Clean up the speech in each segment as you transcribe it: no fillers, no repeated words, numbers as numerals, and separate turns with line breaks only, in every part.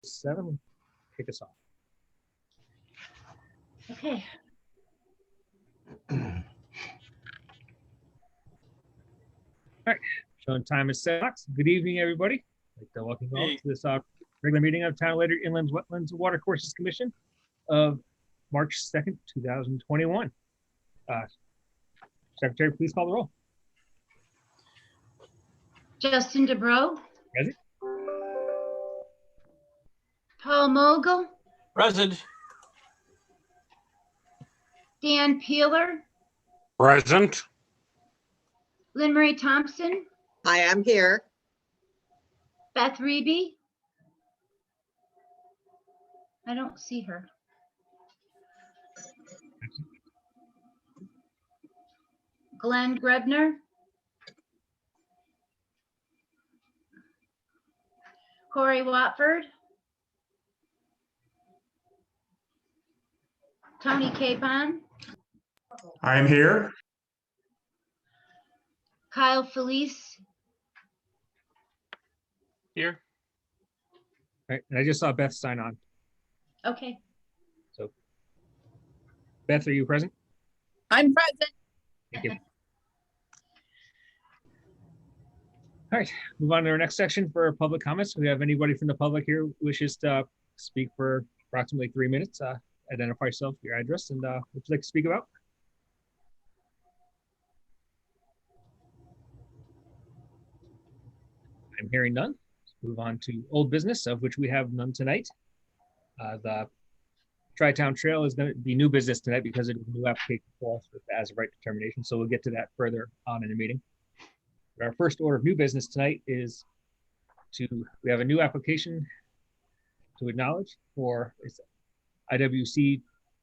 7, kick us off.
Okay.
All right, showing time is 7 o'clock. Good evening, everybody. I'd like to welcome you all to this regular meeting of Town Ledyard Inland Wetlands and Watercourses Commission of March 2nd, 2021. Secretary, please call the roll.
Justin DeBro.
Present.
Paul Mogul.
Present.
Dan Peeler.
Present.
Lynn Marie Thompson.
I am here.
Beth Reby. I don't see her. Glenn Grebner. Corey Watford. Tony Capon.
I am here.
Kyle Felice.
Here.
All right, and I just saw Beth sign on.
Okay.
So, Beth, are you present?
I'm present.
Thank you. All right, move on to our next section for public comments. Do we have anybody from the public here who wishes to speak for approximately 3 minutes? Identify yourself, your address, and what you'd like to speak about. I'm hearing none. Let's move on to old business, of which we have none tonight. The Tri-Town Trail is going to be new business tonight because it is a new application for us with as of right determination. So we'll get to that further on in the meeting. But our first order of new business tonight is we have a new application to acknowledge for it's IWWC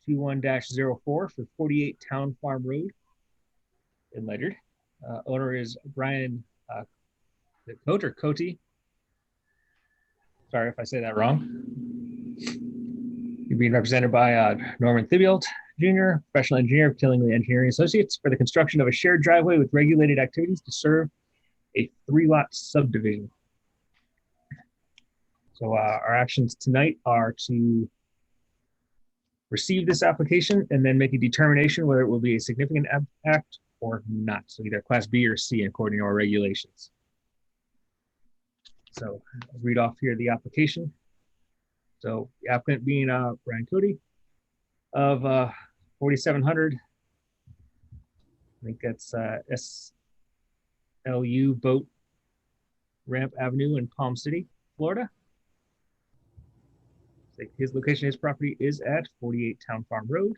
21-04 for 48 Town Farm Road in Ledyard. Owner is Brian Cote or Cote. Sorry if I say that wrong. You're being represented by Norman Thibeault, Jr., professional engineer of Tillingly Engineering Associates, for the construction of a shared driveway with regulated activities to serve a 3-lot subdivision. So our actions tonight are to receive this application and then make a determination whether it will be a significant impact or not. So either Class B or C according to our regulations. So I'll read off here the application. So the applicant being Brian Cote of 4700, I think that's SLU Boat Ramp Avenue in Palm City, Florida. So his location, his property is at 48 Town Farm Road.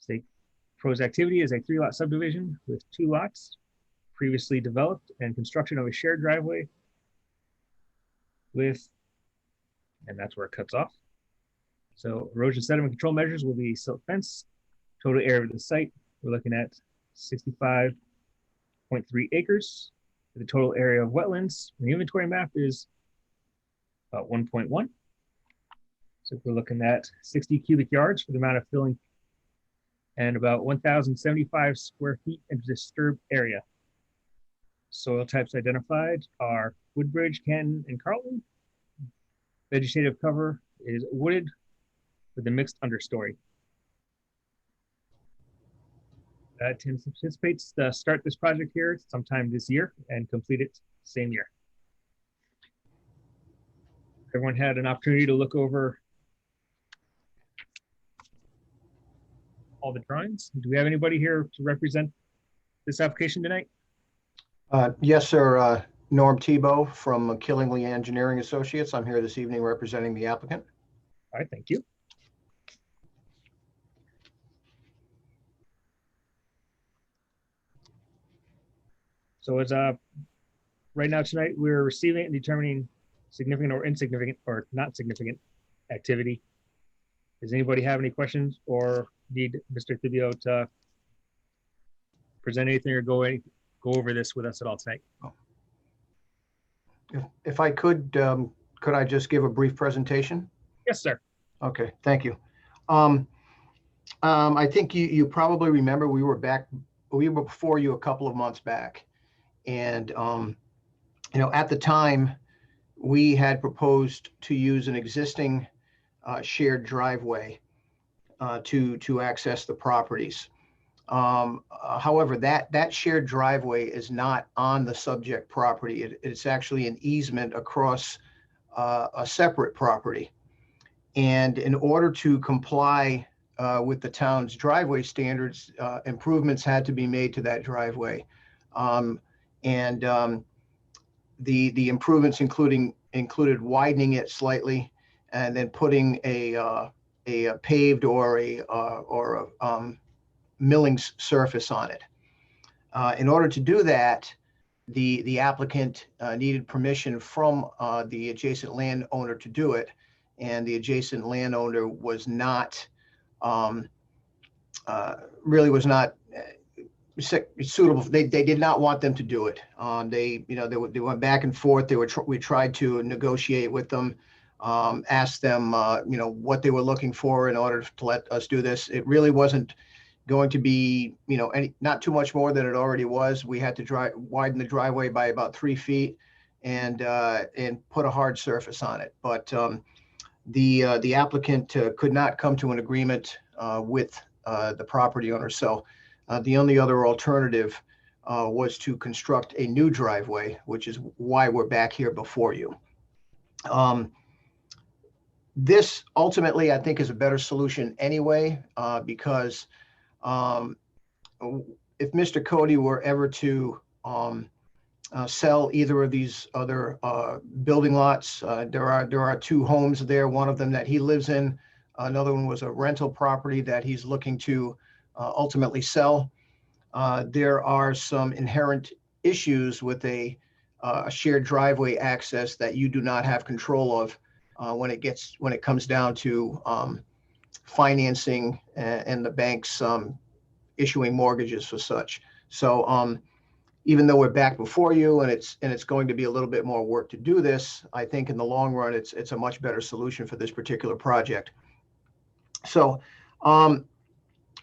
So proposed activity is a 3-lot subdivision with 2 lots previously developed and construction of a shared driveway with, and that's where it cuts off. So erosion sediment control measures will be silt fence. Total area of the site, we're looking at 65.3 acres. The total area of wetlands in the inventory map is about 1.1. So we're looking at 60 cubic yards for the amount of filling and about 1,075 square feet of disturbed area. Soil types identified are Woodbridge, Canton, and Carlton. Vegetative cover is wooded with a mixed understory. Anticipates to start this project here sometime this year and complete it same year. Everyone had an opportunity to look over all the drawings. Do we have anybody here to represent this application tonight?
Yes, sir. Norm Thibeault from Tillingly Engineering Associates. I'm here this evening representing the applicant.
All right, thank you. So as right now tonight, we're receiving and determining significant or insignificant or not significant activity. Does anybody have any questions or need Mr. Thibeault to present anything or go over this with us at all tonight?
If I could I just give a brief presentation?
Yes, sir.
Okay, thank you. I think you probably remember we were before you a couple of months back. And, at the time, we had proposed to use an existing shared driveway to access the properties. However, that shared driveway is not on the subject property. It's actually an easement across a separate property. And in order to comply with the town's driveway standards, improvements had to be made to that driveway. The improvements included widening it slightly and then putting a paved or a milling surface on it. In order to do that, the applicant needed permission from the adjacent landowner to do it, and the adjacent landowner was not really was not suitable. They did not want them to do it. They went back and forth. We tried to negotiate with them, asked them what they were looking for in order to let us do this. It really wasn't going to be not too much more than it already was. We had to widen the driveway by about 3 feet and put a hard surface on it. But the applicant could not come to an agreement with the property owner. So the only other alternative was to construct a new driveway, which is why we're back here before you. This ultimately, I think, is a better solution anyway, because if Mr. Cote were ever to sell either of these other building lots, there are 2 homes there, one of them that he lives in, another one was a rental property that he's looking to ultimately sell. There are some inherent issues with a shared driveway access that you do not have control of when it comes down to financing and the banks issuing mortgages for such. So even though we're back before you and it's going to be a little bit more work to do this, I think in the long run it's a much better solution for this particular project. So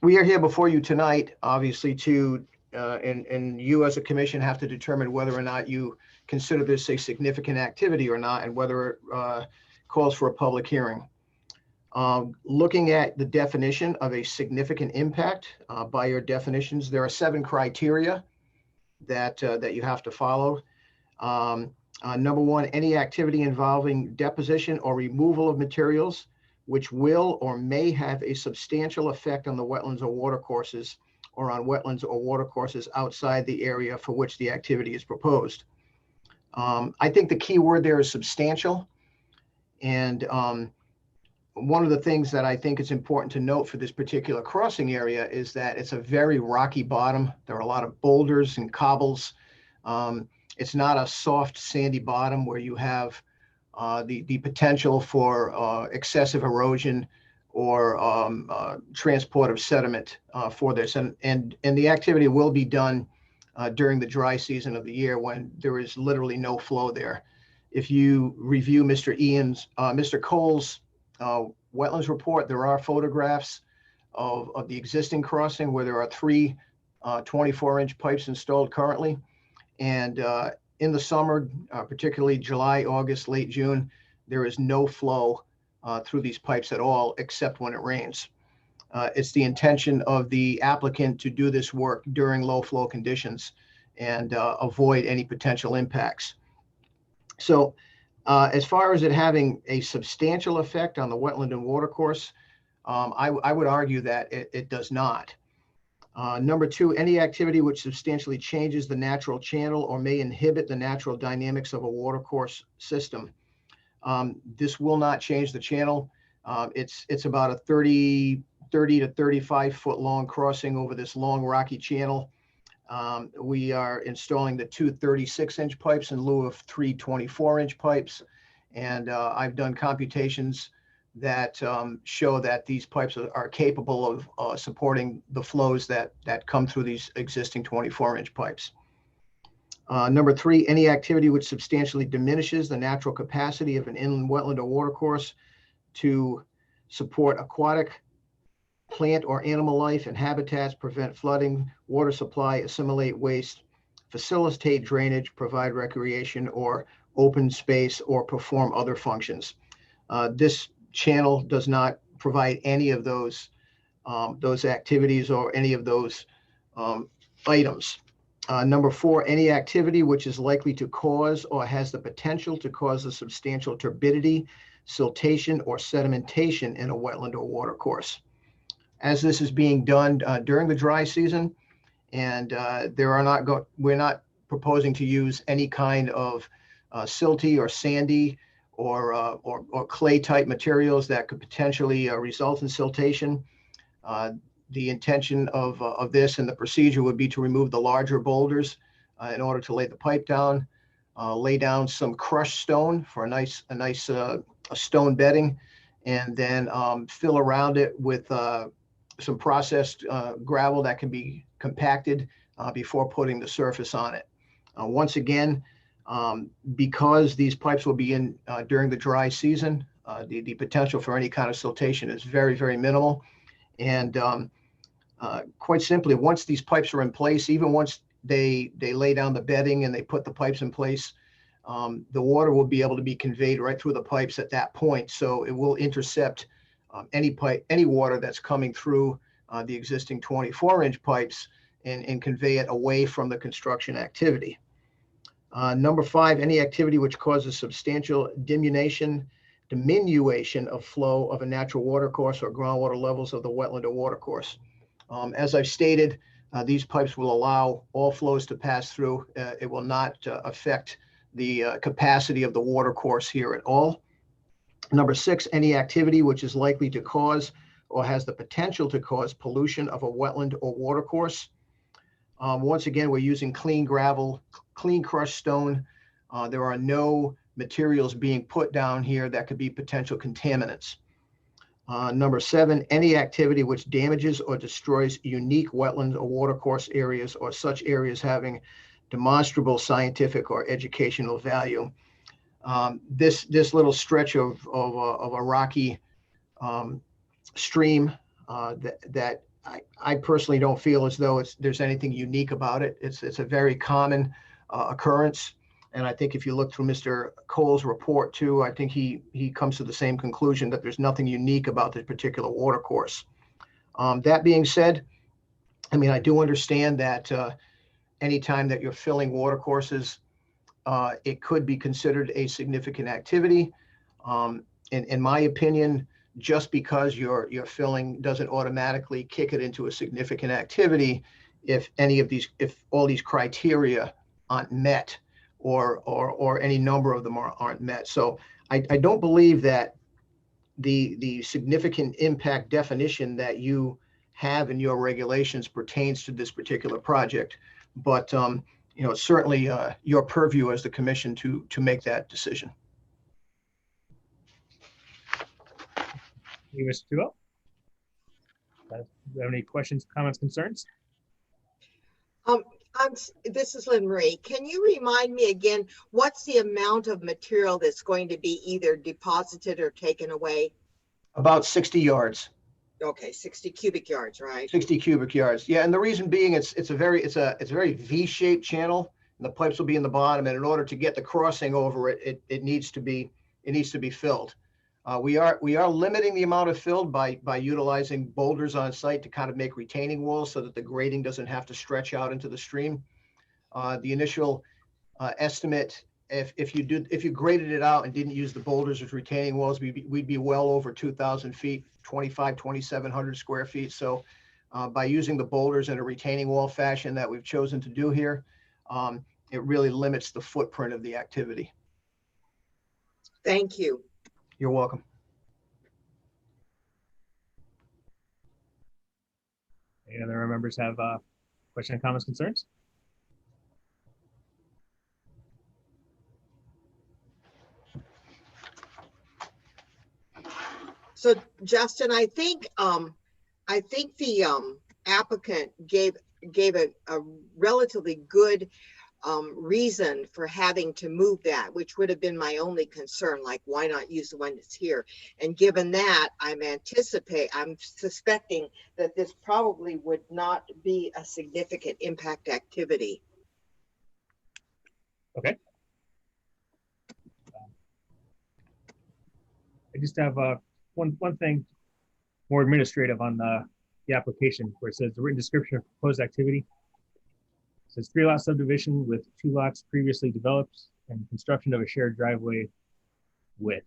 we are here before you tonight, obviously, to and you as a commission have to determine whether or not you consider this a significant activity or not, and whether it calls for a public hearing. Looking at the definition of a significant impact, by your definitions, there are 7 criteria that you have to follow. Number 1, any activity involving deposition or removal of materials which will or may have a substantial effect on the wetlands or watercourses, or on wetlands or watercourses outside the area for which the activity is proposed. I think the key word there is substantial. And one of the things that I think is important to note for this particular crossing area is that it's a very rocky bottom. There are a lot of boulders and cobbles. It's not a soft sandy bottom where you have the potential for excessive erosion or transport of sediment for this. And the activity will be done during the dry season of the year when there is literally no flow there. If you review Mr. Cole's wetlands report, there are photographs of the existing crossing where there are 3 24-inch pipes installed currently. And in the summer, particularly July, August, late June, there is no flow through these pipes at all, except when it rains. It's the intention of the applicant to do this work during low flow conditions and avoid any potential impacts. So as far as it having a substantial effect on the wetland and watercourse, I would argue that it does not. Number 2, any activity which substantially changes the natural channel or may inhibit the natural dynamics of a watercourse system. This will not change the channel. It's about a 30 to 35 foot long crossing over this long rocky channel. We are installing the 2 36-inch pipes in lieu of 3 24-inch pipes. And I've done computations that show that these pipes are capable of supporting the flows that come through these existing 24-inch pipes. Number 3, any activity which substantially diminishes the natural capacity of an inland wetland or watercourse to support aquatic, plant or animal life and habitats, prevent flooding, water supply, assimilate waste, facilitate drainage, provide recreation, or open space, or perform other functions. This channel does not provide any of those activities or any of those items. Number 4, any activity which is likely to cause or has the potential to cause a substantial turbidity, siltation, or sedimentation in a wetland or watercourse. As this is being done during the dry season, and we're not proposing to use any kind of silty or sandy or clay type materials that could potentially result in siltation. The intention of this and the procedure would be to remove the larger boulders in order to lay the pipe down, lay down some crushed stone for a nice stone bedding, and then fill around it with some processed gravel that can be compacted before putting the surface on it. Once again, because these pipes will be in during the dry season, the potential for any kind of siltation is very, very minimal. And quite simply, once these pipes are in place, even once they lay down the bedding and they put the pipes in place, the water will be able to be conveyed right through the pipes at that point. So it will intercept any water that's coming through the existing 24-inch pipes and convey it away from the construction activity. Number 5, any activity which causes substantial diminution of flow of a natural watercourse or groundwater levels of the wetland or watercourse. As I've stated, these pipes will allow all flows to pass through. It will not affect the capacity of the watercourse here at all. Number 6, any activity which is likely to cause or has the potential to cause pollution of a wetland or watercourse. Once again, we're using clean gravel, clean crushed stone. There are no materials being put down here that could be potential contaminants. Number 7, any activity which damages or destroys unique wetland or watercourse areas or such areas having demonstrable scientific or educational value. This little stretch of a rocky stream that I personally don't feel as though there's anything unique about it. It's a very common occurrence. And I think if you look through Mr. Cole's report too, I think he comes to the same conclusion that there's nothing unique about this particular watercourse. That being said, I mean, I do understand that anytime that you're filling watercourses, it could be considered a significant activity. In my opinion, just because you're filling doesn't automatically kick it into a significant activity if all these criteria aren't met, or any number of them aren't met. So I don't believe that the significant impact definition that you have in your regulations pertains to this particular project. But it's certainly your purview as the commission to make that decision.
Thank you, Mr. Thibeault. Do you have any questions, comments, concerns?
This is Lynn Marie. Can you remind me again, what's the amount of material that's going to be either deposited or taken away?
About 60 yards.
Okay, 60 cubic yards, right?
60 cubic yards. Yeah, and the reason being it's a very V-shaped channel, and the pipes will be in the bottom, and in order to get the crossing over it, it needs to be filled. We are limiting the amount of filled by utilizing boulders on site to kind of make retaining walls so that the grading doesn't have to stretch out into the stream. The initial estimate, if you graded it out and didn't use the boulders as retaining walls, we'd be well over 2,000 feet, 2,700 square feet. So by using the boulders in a retaining wall fashion that we've chosen to do here, it really limits the footprint of the activity.
Thank you.
You're welcome.
Any other members have questions, comments, concerns?
So Justin, I think the applicant gave a relatively good reason for having to move that, which would have been my only concern, like why not use the one that's here? And given that, I'm suspecting that this probably would not be a significant impact activity.
Okay. just have one thing more administrative on the application where it says the written description of proposed activity. It says 3-lot subdivision with 2 lots previously developed and construction of a shared driveway with.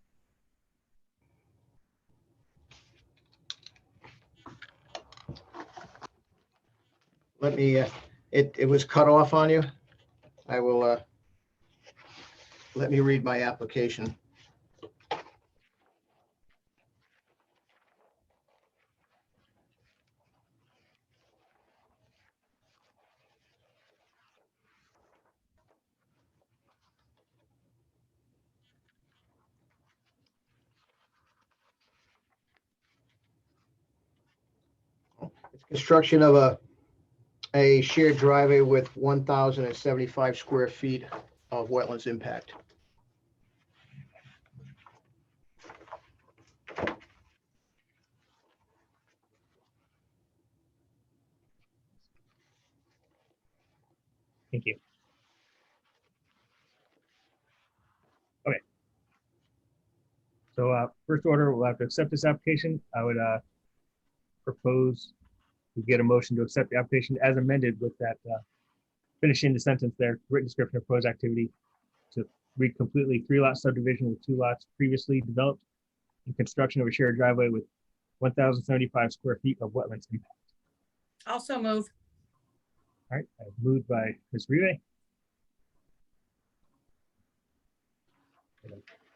Let me, it was cut off on you. I will, let me read my application. It's construction of a shared driveway with 1,075 square feet of wetlands impact.
Thank you. Okay. So first order, we'll have to accept this application. I would propose we get a motion to accept the application as amended with that finishing the sentence there, written description of proposed activity to read completely 3-lot subdivision with 2 lots previously developed and construction of a shared driveway with 1,075 square feet of wetlands impact.
Also move.
All right, moved by Ms. Rive.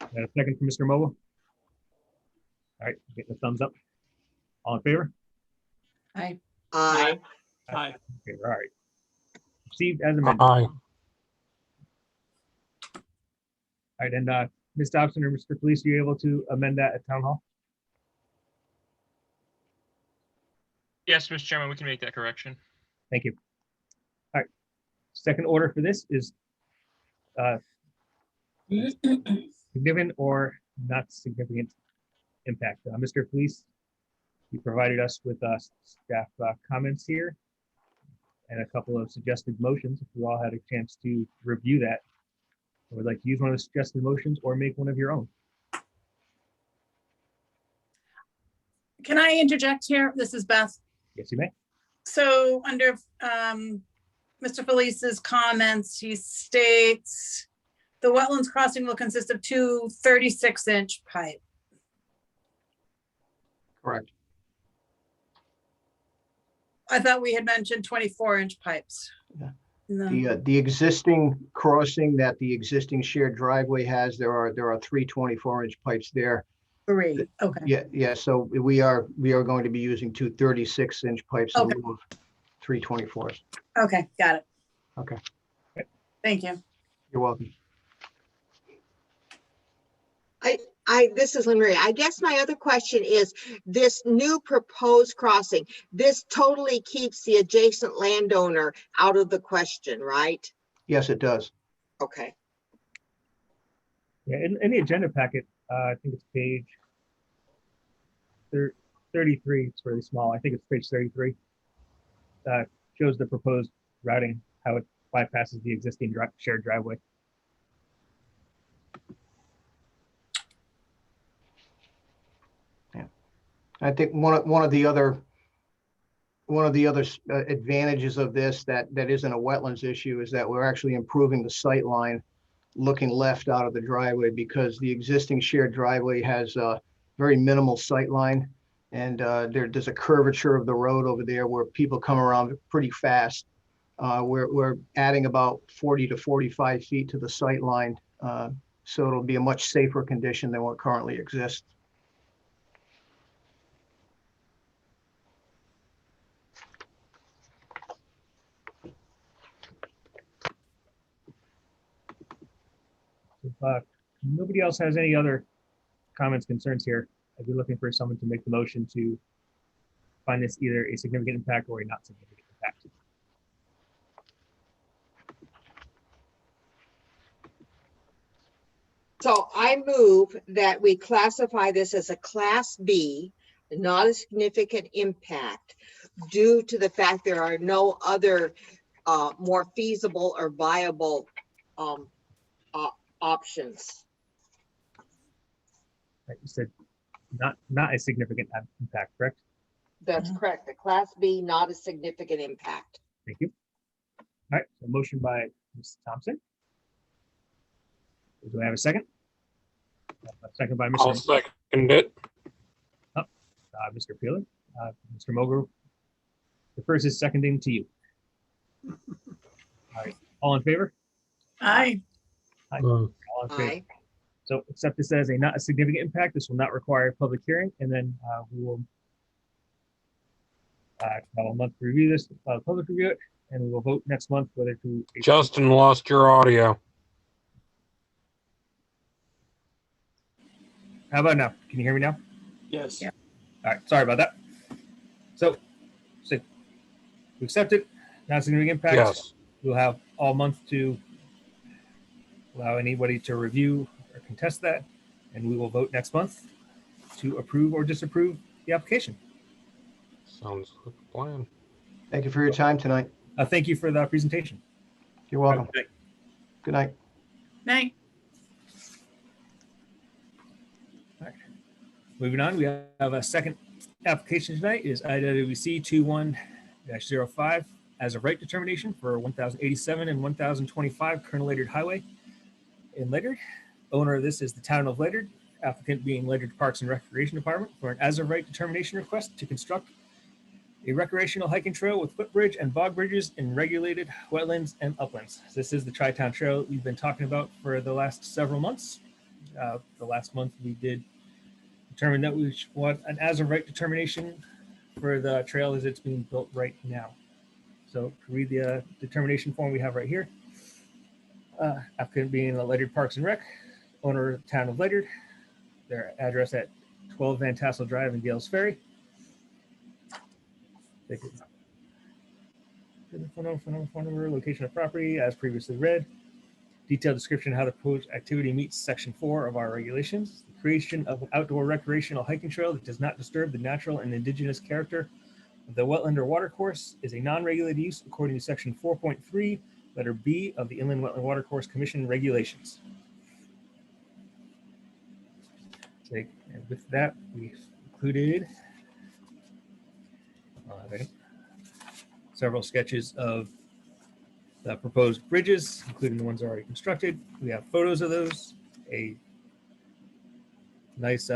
And a second from Mr. Mobile. All right, getting a thumbs up. All in favor?
Aye.
Aye.
Aye.
Okay, all right. Received as amended.
Aye.
All right, and Ms. Dobson or Mr. Police, are you able to amend that at Town Hall?
Yes, Mr. Chairman, we can make that correction.
Thank you. All right, second order for this is significant or not significant impact. Mr. Police, you provided us with staff comments here and a couple of suggested motions. If you all had a chance to review that, I would like to use one of the suggested motions or make one of your own.
Can I interject here? This is Beth.
Yes, you may.
So under Mr. Felice's comments, he states the wetlands crossing will consist of 2 36-inch pipe.
Correct.
I thought we had mentioned 24-inch pipes.
Yeah.
No.
The existing crossing that the existing shared driveway has, there are 3 24-inch pipes there.
3, okay.
Yeah. So we are going to be using 2 36-inch pipes in
Okay.
lieu of 3 24s.
Okay, got it.
Okay.
Thank you.
You're welcome.
This is Lynn Marie. I guess my other question is this new proposed crossing, this totally keeps the adjacent landowner out of the question, right?
Yes, it does.
Okay.
Yeah, in the agenda packet, I think it's page 33. It's really small. I think it's page 33. Shows the proposed routing, how it bypasses the existing shared driveway.
I think one of the other advantages of this that isn't a wetlands issue is that we're actually improving the sight line looking left out of the driveway, because the existing shared driveway has a very minimal sight line, and there's a curvature of the road over there where people come around pretty fast. We're adding about 40 to 45 feet to the sight line, so it'll be a much safer condition than what currently exists.
If nobody else has any other comments, concerns here, I'd be looking for someone to make the motion to find this either a significant impact or a not significant impact.
So I move that we classify this as a Class B, not a significant impact, due to the fact there are no other more feasible or viable options.
Right, you said not a significant impact, correct?
That's correct. The Class B, not a significant impact.
Thank you. All right, so motion by Ms. Thompson. Do I have a second? A second by
I'll
Mr.
second it.
Mr. Peeler. Mr. Moger, the first is seconding to you. All right, all in favor?
Aye.
All in favor.
Aye.
So accept this as a not a significant impact. This will not require a public hearing, and then we will have a month to review this, public review it, and we will vote next month whether to.
Justin lost your audio.
How about now? Can you hear me now?
Yes.
Yeah.
All right, sorry about that. So we accept it, not a significant impact.
Yes.
We'll have all month to allow anybody to review or contest that, and we will vote next month to approve or disapprove the application.
Sounds like a plan.
Thank you for your time tonight.
Thank you for the presentation.
You're welcome. Good night.
Night.
Moving on, we have a second application tonight is IWWC 21-05 as a right determination for 1087 and 1025 Colonel Ledyard Highway in Ledyard. Owner of this is the town of Ledyard, applicant being Ledyard Parks and Recreation Department for an as of right determination request to construct a recreational hiking trail with footbridge and bog bridges in regulated wetlands and uplands. This is the Tri-Town Trail we've been talking about for the last several months. The last month we did determine that we want an as of right determination for the trail as it's being built right now. So to read the determination form we have right here. Applicant being the Ledyard Parks and Rec, owner of the town of Ledyard, their address at 12 Van Tassel Drive in Gales Ferry. Phone number, location of property as previously read. Detailed description of how the proposed activity meets section 4 of our regulations. The creation of an outdoor recreational hiking trail that does not disturb the natural and indigenous character of the wetland or watercourse is a non-regulated use according to section 4.3, letter B of the Inland Wetland Watercourse Commission regulations. And with that, we've included several sketches of the proposed bridges, including the ones already constructed. We have photos of those, a nice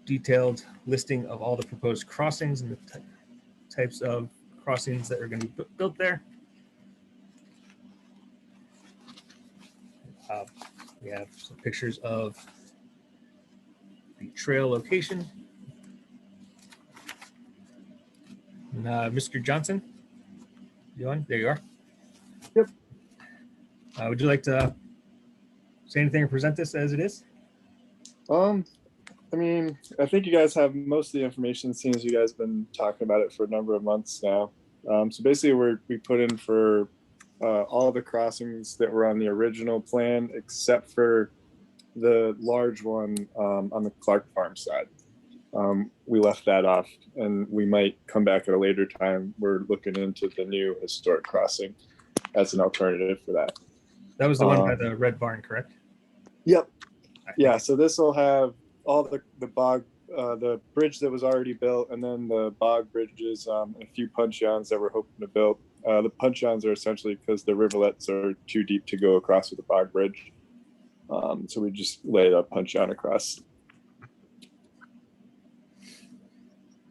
detailed listing of all the proposed crossings and the types of crossings that are going to be built there. We have some pictures of the trail location. And, Mr. Johnson, you on? There you are.
Yep.
Would you like to say anything or present this as it is?
I mean, I think you guys have most of the information, seeing as you guys have been talking about it for a number of months now. So basically we put in for all the crossings that were on the original plan, except for the large one on the Clark Farm side. We left that off, and we might come back at a later time. We're looking into the new historic crossing as an alternative for that.
That was the one by the red barn, correct?
Yep. Yeah, so this will have all the bog, the bridge that was already built, and then the bog bridges, and a few punch-ons that we're hoping to build. The punch-ons are essentially because the riverlets are too deep to go across with the bog bridge. So we just laid a punch-on across.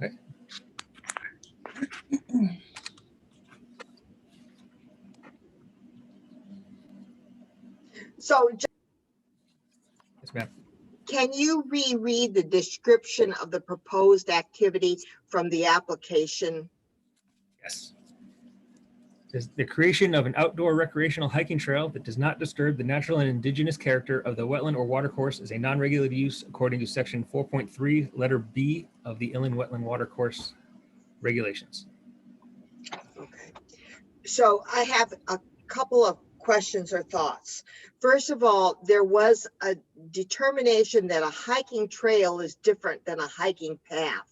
Okay.
So
Yes, ma'am.
can you reread the description of the proposed activity from the application?
Yes. Says the creation of an outdoor recreational hiking trail that does not disturb the natural and indigenous character of the wetland or watercourse is a non-regulated use according to section 4.3, letter B of the Inland Wetland Watercourse regulations.
Okay. So I have a couple of questions or thoughts. First of all, there was a determination that a hiking trail is different than a hiking path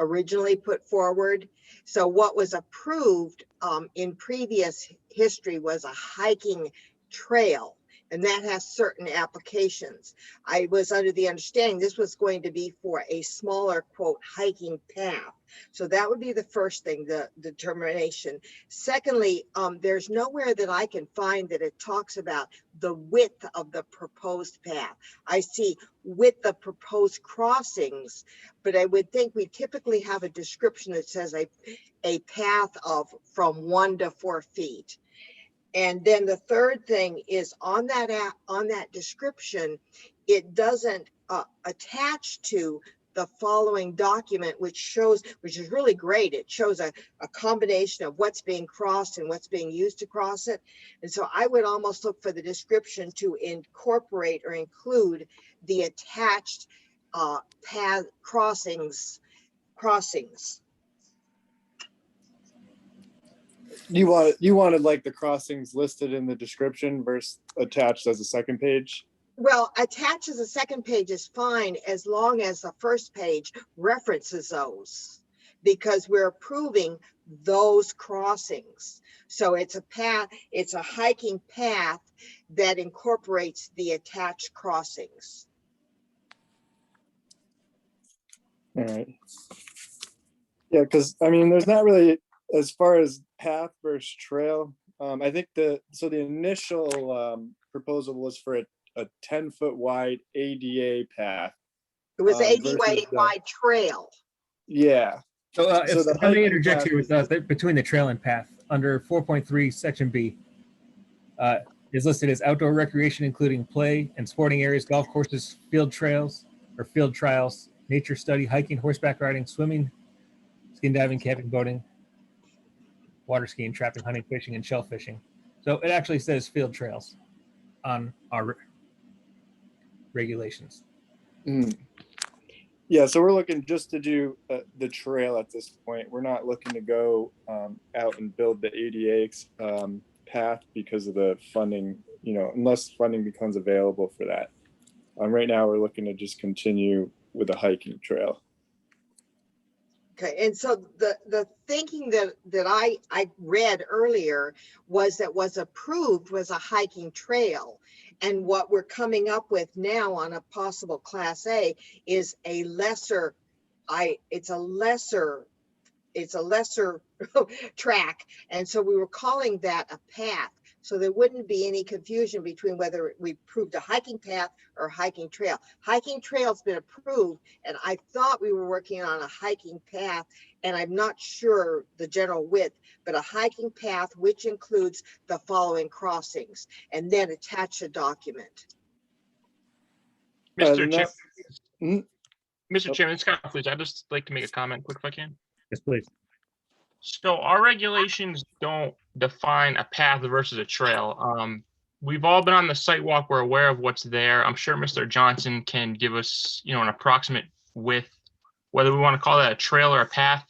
originally put forward. So what was approved in previous history was a hiking trail. And that has certain applications. I was under the understanding this was going to be for a smaller, quote, hiking path. So that would be the first thing, the determination. Secondly, there's nowhere that I can find that it talks about the width of the proposed path. I see width of proposed crossings, but I would think we typically have a description that says a path of from 1 to 4 feet. And then the third thing is on that description, it doesn't attach to the following document, which is really great. It shows a combination of what's being crossed and what's being used to cross it. And so I would almost look for the description to incorporate or include the attached path crossings.
You wanted like the crossings listed in the description versus attached as a second page?
Well, attached as a second page is fine as long as the first page references those, because we're approving those crossings. So it's a path, it's a hiking path that incorporates the attached crossings.
All right. Yeah, because I mean, there's not really, as far as path versus trail, I think the initial proposal was for a 10-foot wide ADA path.
It was ADA
versus
wide trail.
Yeah.
So,
So the
if I may
hiking
interject
path
here with between the trail and path, under 4.3, section B, is listed as outdoor recreation, including play and sporting areas, golf courses, field trails or field trials, nature study, hiking, horseback riding, swimming, skin diving, camping, boating, water skiing, trapping, hunting, fishing, and shell fishing. So it actually says field trails on our regulations.
Mm. Yeah, so we're looking just to do the trail at this point. We're not looking to go out and build the ADA path because of the funding, unless funding becomes available for that. Right now, we're looking to just continue with a hiking trail.
Okay, and so the thinking that I read earlier was approved was a hiking trail. And what we're coming up with now on a possible Class A is a lesser, it's a lesser track. And so we were calling that a path. So there wouldn't be any confusion between whether we approved a hiking path or hiking trail. Hiking trail's been approved, and I thought we were working on a hiking path, and I'm not sure the general width, but a hiking path which includes the following crossings, and then attach a document.
Mr. Chairman,
Mhm.
Mr. Chairman, Scott, please, I'd just like to make a comment quick if I can.
Yes, please.
So our regulations don't define a path versus a trail. We've all been on the site walk. We're aware of what's there. I'm sure Mr. Johnson can give us, an approximate width, whether we want to call that a trail or a path.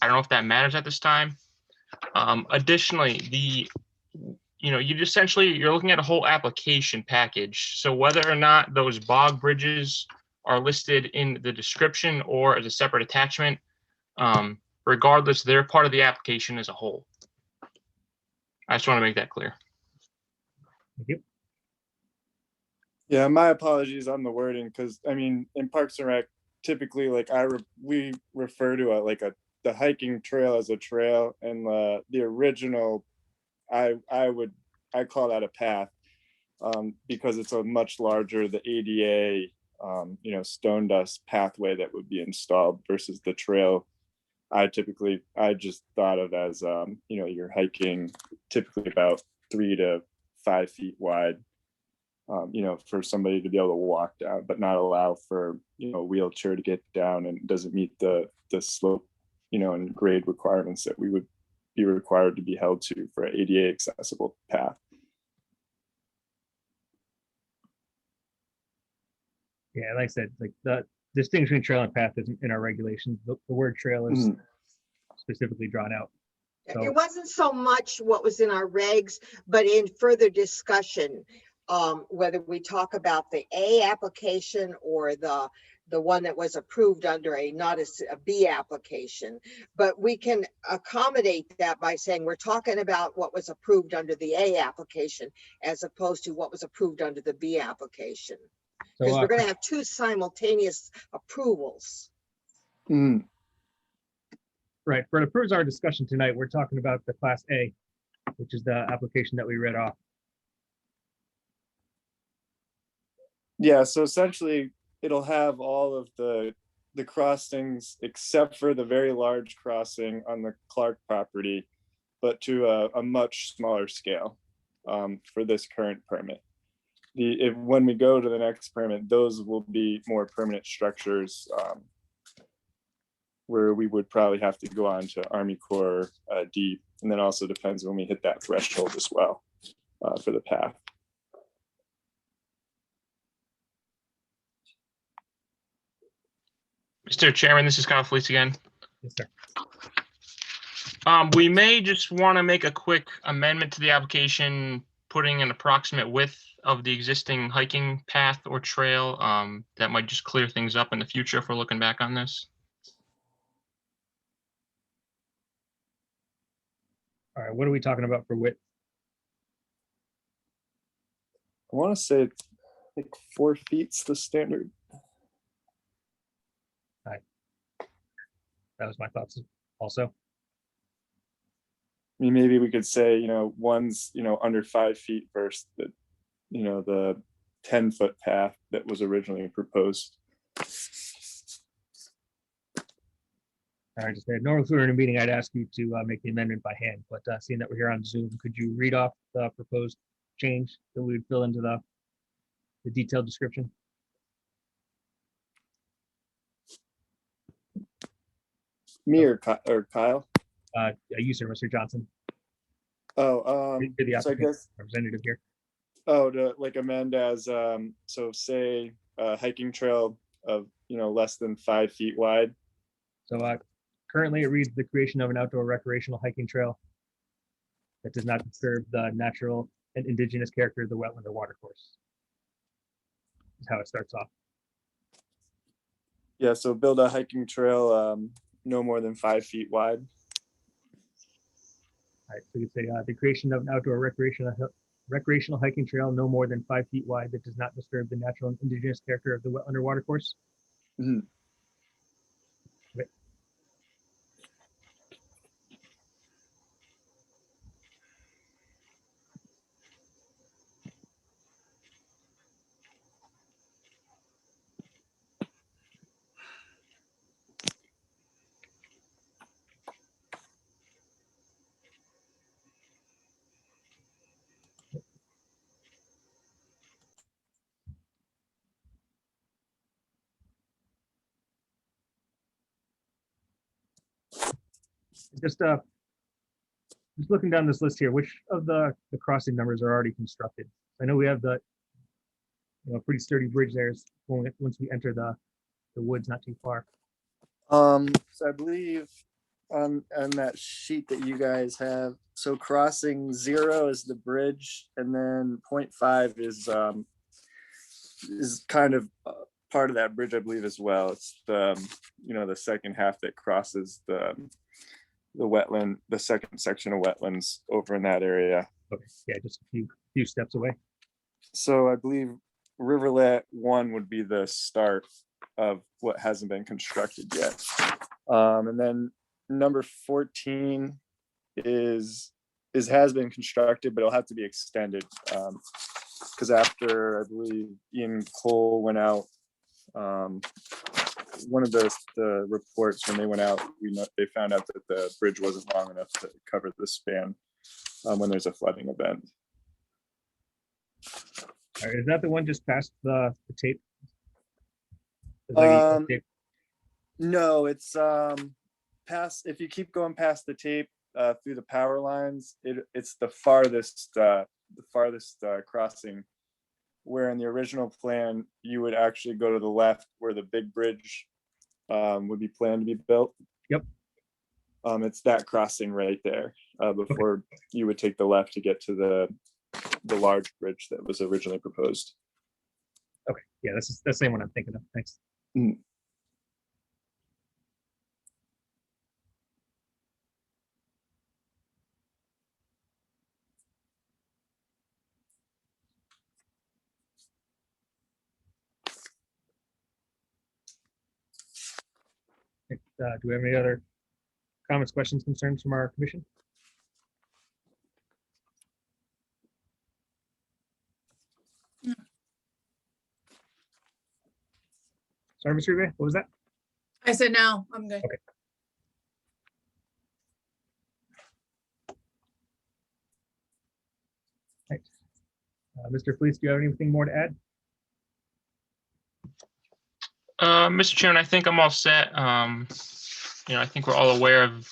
I don't know if that matters at this time. Additionally, you're looking at a whole application package. So whether or not those bog bridges are listed in the description or as a separate attachment, regardless, they're part of the application as a whole. I just want to make that clear.
Thank you.
Yeah, my apologies on the wording, because I mean, in Parks and Rec, typically, we refer to the hiking trail as a trail, and the original, I call that a path, because it's a much larger, the ADA, stone dust pathway that would be installed versus the trail. I just thought of as, you're hiking typically about 3 to 5 feet wide, for somebody to be able to walk down, but not allow for, a wheelchair to get down, and doesn't meet the slope, and grade requirements that we would be required to be held to for an ADA accessible path.
Yeah, like I said, the distinction between trail and path isn't in our regulations. The word trail is specifically drawn out. So,
it wasn't so much what was in our regs, but in further discussion, whether we talk about the A application or the the one that was approved under a, not a B application. But we can accommodate that by saying we're talking about what was approved under the A application as opposed to what was approved under the B application. Because we're gonna have two simultaneous approvals.
Mm,
Right, for the purpose of our discussion tonight, we're talking about the Class A, which is the application that we read off.
yeah, so essentially it'll have all of the crossings except for the very large crossing on the Clark property, but to a much smaller scale for this current permit. When we go to the next permit, those will be more permanent structures where we would probably have to go on to Army Corps D, and then also depends when we hit that threshold as well for the path.
Mr. Chairman, this is Kyle Felice again.
Yes, sir.
We may just want to make a quick amendment to the application, putting an approximate width of the existing hiking path or trail. That might just clear things up in the future if we're looking back on this.
All right, what are we talking about for width?
I want to say it's like 4 feet's the standard.
That was my thoughts also.
I mean, maybe we could say, one's, under 5 feet versus the, the 10-foot path that was originally proposed.
All right, just normally if we were in a meeting, I'd ask you to make the amendment by hand, but seeing that we're here on Zoom, could you read off the proposed change that we would fill into the detailed description?
Me or Kyle?
You, sir, Mr. Johnson.
Oh,
You're the
so I
applicant
guess,
representative here.
to like amend as, so say a hiking trail of, less than 5 feet wide.
So currently it reads the creation of an outdoor recreational hiking trail that does not disturb the natural and indigenous character of the wetland or watercourse. Is how it starts off.
Yeah, so build a hiking trail no more than 5 feet wide.
All right, so you say the creation of an outdoor recreational hiking trail no more than 5 feet wide that does not disturb the natural and indigenous character of the wetland or watercourse.
Mhm.
Okay. Just looking down this list here, which of the crossing numbers are already constructed? I know we have the pretty sturdy bridge there once we enter the woods not too far.
So I believe on that sheet that you guys have, so crossing 0 is the bridge, and then 0.5 is kind of part of that bridge, I believe, as well. It's the the second half that crosses the wetland, the second section of wetlands over in that area.
Okay, yeah, just a few steps away.
So I believe Riverlet 1 would be the start of what hasn't been constructed yet. And then number 14 has been constructed, but it'll have to be extended because after I believe Ian Cole went out, one of the reports when they went out, they found out that the bridge wasn't long enough to cover the span when there's a flooding event.
All right, is that the one just past the tape?
No, it's past. If you keep going past the tape through the power lines, it's the farthest crossing. Where in the original plan you would actually go to the left, where the big bridge would be planned to be built.
Yep.
It's that crossing right there before you would take the left to get to the large bridge that was originally proposed.
Okay, yeah, that's the same one I'm thinking of. Thanks.
Mm.
Do we have any other comments, questions, concerns from our commission? Sorry, Mr. Ube, what was that?
I said no, I'm good.
Okay. Right. Mr. Fleece, do you have anything more to add?
Mr. Chairman, I think I'm all set. I think we're all aware of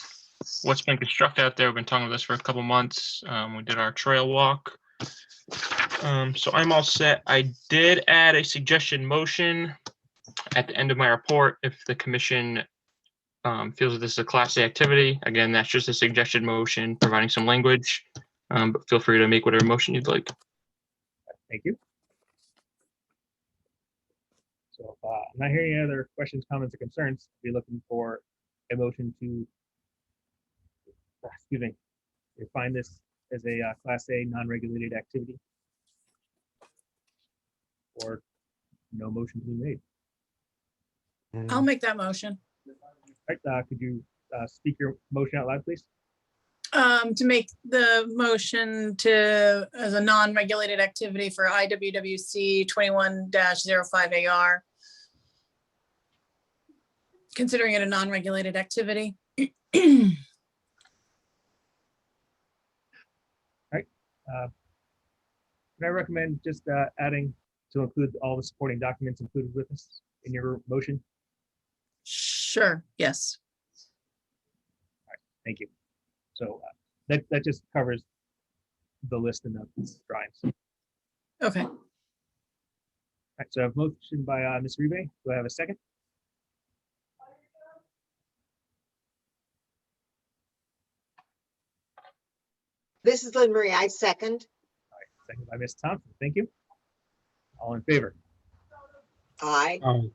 what's been constructed out there. We've been talking about this for a couple months. We did our trail walk. So I'm all set. I did add a suggestion motion at the end of my report if the commission feels that this is a Class A activity. Again, that's just a suggested motion, providing some language, but feel free to make whatever motion you'd like.
Thank you. So if I'm not hearing any other questions, comments, or concerns, be looking for a motion to, define this as a Class A non-regulated activity. Or no motion to be made.
I'll make that motion.
All right, could you speak your motion out loud, please?
To make the motion to, as a non-regulated activity for IWWC 21-05 AR. Considering it a non-regulated activity.
Can I recommend just adding to include all the supporting documents included with this in your motion?
Sure, yes.
Thank you. So that just covers the list in the drawings.
Okay.
All right, so I have a motion by Ms. Rebe. Do I have a second?
This is Lynn Marie. I second.
All right, second by Ms. Thompson. Thank you. All in favor?
Aye.
Aye.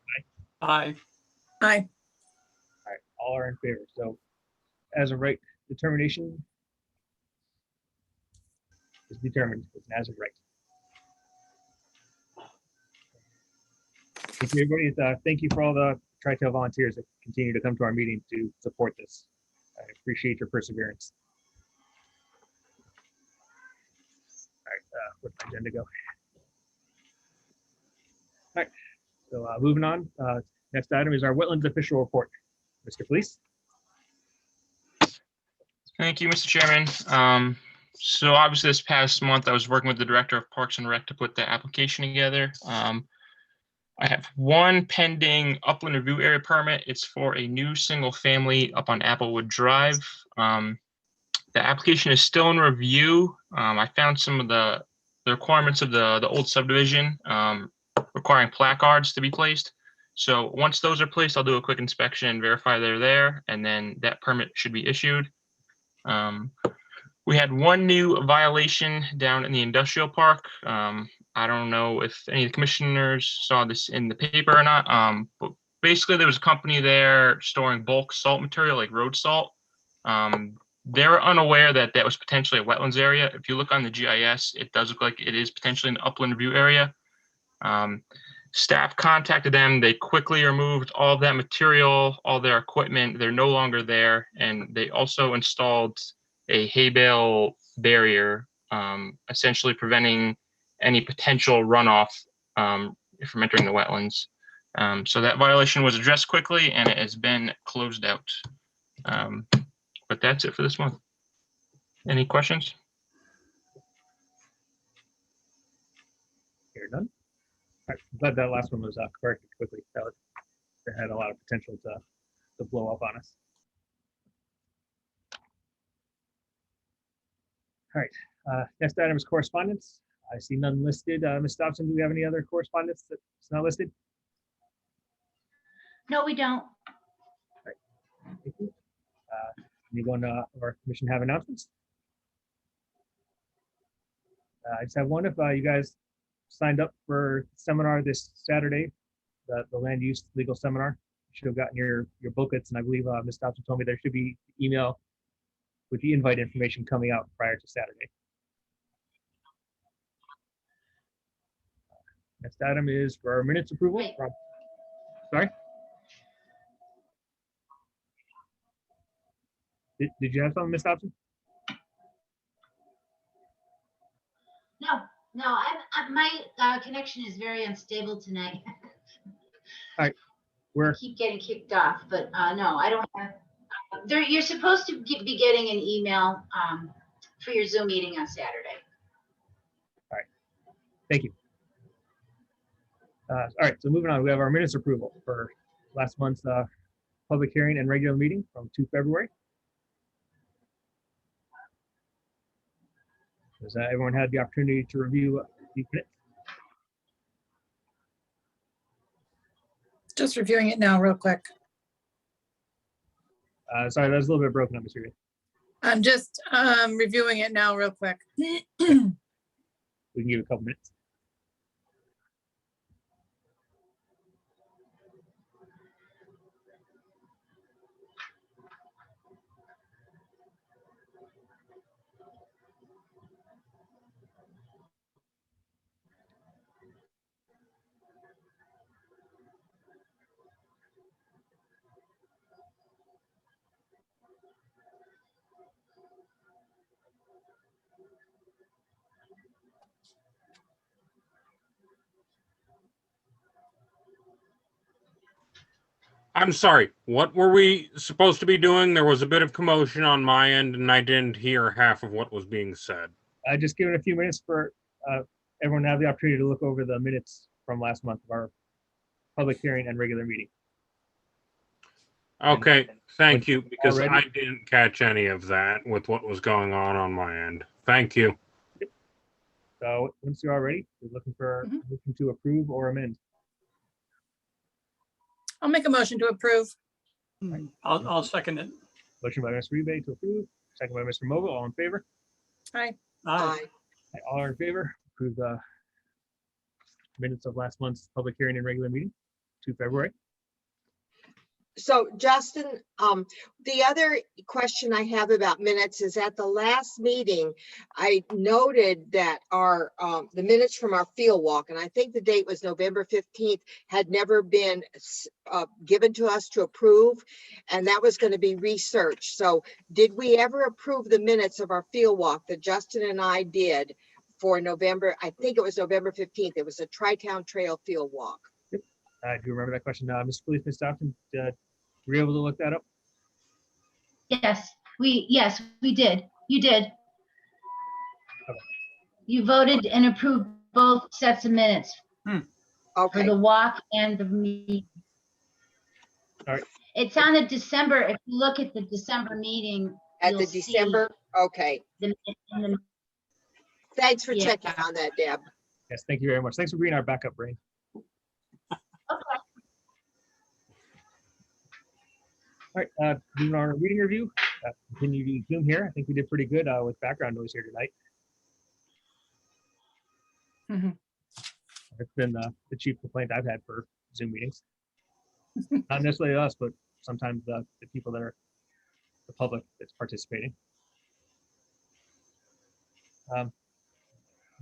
Aye.
All right, all are in favor. So as a right determination is determined as a right. Thank you, everybody. Thank you for all the Tri-Tail volunteers that continue to come to our meeting to support this. I appreciate your perseverance. All right, where'd my agenda go? All right, so moving on. Next item is our wetlands official report. Mr. Fleece.
Thank you, Mr. Chairman. So obviously this past month I was working with the Director of Parks and Rec to put the application together. I have one pending upland review area permit. It's for a new single family up on Applewood Drive. The application is still in review. I found some of the requirements of the old subdivision requiring placards to be placed. So once those are placed, I'll do a quick inspection and verify they're there, and then that permit should be issued. We had one new violation down in the industrial park. I don't know if any of the commissioners saw this in the paper or not, but basically there was a company there storing bulk salt material like road salt. They were unaware that that was potentially a wetlands area. If you look on the GIS, it does look like it is potentially an upland review area. Staff contacted them. They quickly removed all of that material, all their equipment. They're no longer there. And they also installed a hay bale barrier, essentially preventing any potential runoff from entering the wetlands. So that violation was addressed quickly and it has been closed out. But that's it for this month. Any questions?
Here, none. All right, I'm glad that last one was corrected quickly. That had a lot of potential to blow up on us. All right, next item is correspondence. I see none listed. Ms. Dobson, do we have any other correspondence that's not listed?
No, we don't.
Thank you. Anyone of our commission have announcements? I just have one. If you guys signed up for seminar this Saturday the land use legal seminar. You should have gotten your booklets, and I believe Ms. Thompson told me there should be email with the invite information coming out prior to Saturday. Next item is for our minutes approval.
Wait.
Sorry? Did you have something, Ms. Thompson?
No, my connection is very unstable tonight.
We're
I keep getting kicked off, but no, I don't have. You're supposed to be getting an email for your Zoom meeting on Saturday.
Thank you. All right, so moving on, we have our minutes approval for last month's public hearing and regular meeting from 2 February. Has everyone had the opportunity to review these minutes?
Just reviewing it now real quick.
Sorry, that was a little bit broken up, Mr. Reed.
I'm just reviewing it now real quick.
We can give you a couple minutes.
I'm sorry. What were we supposed to be doing? There was a bit of commotion on my end, and I didn't hear half of what was being said.
Just give it a few minutes for everyone to have the opportunity to look over the minutes from last month of our public hearing and regular meeting.
Okay, thank you, because
Already?
I didn't catch any of that with what was going on my end. Thank you.
So once you're all ready, we're looking for a motion to approve or amend.
I'll make a motion to approve.
I'll second it.
Motion by Mr. Rebay to approve, second by Mr. Mogul, all in favor?
Aye.
Aye.
Aye, all are in favor, approve the minutes of last month's public hearing and regular meeting, 2 February.
So Justin, the other question I have about minutes is at the last meeting, I noted that our, the minutes from our field walk, and I think the date was November 15th, had never been given to us to approve, and that was going to be researched. So did we ever approve the minutes of our field walk that Justin and I did for November? I think it was November 15th. It was a Tri-Town Trail field walk.
I do remember that question. Mr. Police, Ms. Stockton, were you able to look that up?
Yes, we did. You did.
Okay.
You voted and approved both sets of minutes for
Okay,
the walk and the meeting.
All right.
It's on the December, if you look at the December meeting.
at
you'll
the
see
December, okay.
the-
Thanks for
Yeah.
checking on that, Deb.
Yes, thank you very much. Thanks for being our backup brain.
Okay.
All right, moving on to our reading review. Continue to Zoom here. I think we did pretty good with background noise here tonight.
Mhm.
It's been the chief complaint I've had for Zoom meetings. Not necessarily us, but sometimes the people that are the public that's participating.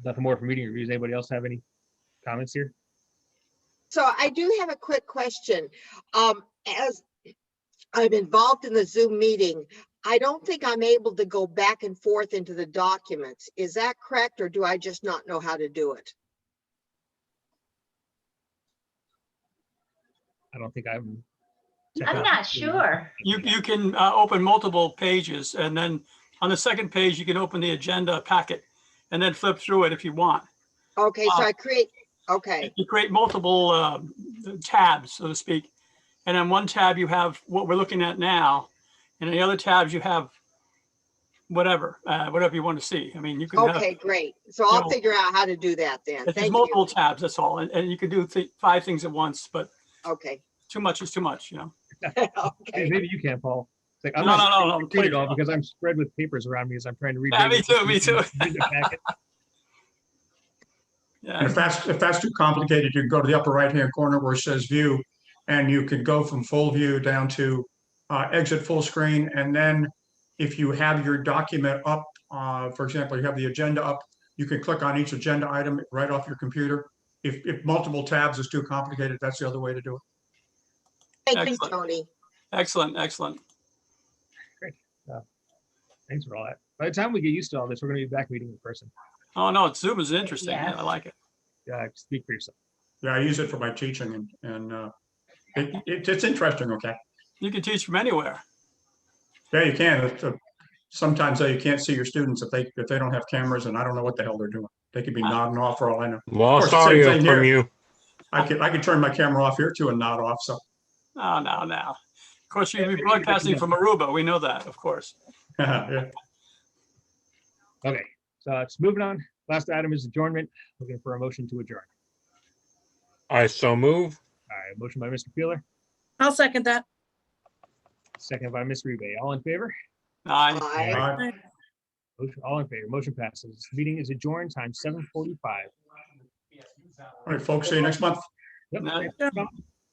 Nothing more for meeting reviews. Anybody else have any comments here?
So I do have a quick question. As I'm involved in the Zoom meeting, I don't think I'm able to go back and forth into the documents. Is that correct, or do I just not know how to do it?
I don't think I'm.
I'm not sure.
You can open multiple pages, and then on the second page, you can open the agenda packet and then flip through it if you want.
Okay, so I create, okay,
You create multiple tabs, so to speak. And on one tab, you have what we're looking at now. And in the other tabs, you have whatever you want to see. I mean, you can have,
okay, great. So I'll
know,
figure out how to do that then.
there's
Thank
multiple
you.
tabs, that's all. And you can do 5 things at once, but
Okay,
too much is too much, you know?
Hey,
okay.
maybe you can, Paul. It's like, I'm
No,
not
no, no, no,
read it
please.
all because I'm spread with papers around me as I'm trying to read.
Yeah, me too, me too.
Read the packet.
Yeah,
if that's too complicated, you can go to the upper right-hand corner where it says view, and you can go from full view down to exit full screen. And then if you have your document up, for example, you have the agenda up, you can click on each agenda item right off your computer. If multiple tabs is too complicated, that's the other way to do it.
Thank you,
Excellent.
Tony.
excellent, excellent.
Great. Thanks for all that. By the time we get used to all this, we're going to be back meeting in person.
Oh, no, Zoom is interesting. Yeah,
Yes.
I like it.
Speak for yourself.
Yeah, I use it for my teaching, and it's interesting. Okay.
You can teach from anywhere.
Yeah, you can. Sometimes you can't see your students if they don't have cameras, and I don't know what the hell they're doing. They could be nodding off for all I know.
Lost
the same
audio
thing
from
here.
you.
I could turn my camera off here too and nod off. So
No, no, no. Of course, you'll be broadcasting from Aruba. We know that, of course.
yeah.
Okay, so it's moving on. Last item is adjournment. Looking for a motion to adjourn.
I so move.
All right, motion by Mr. Peeler,
I'll second that.
second by Ms. Rebay. All in favor?
Aye.
Aye.
All right.
All in favor. Motion passes. Meeting is adjourned. Time 7:45.
All right, folks. See you next month.
Yep.
Night.
thanks for coming.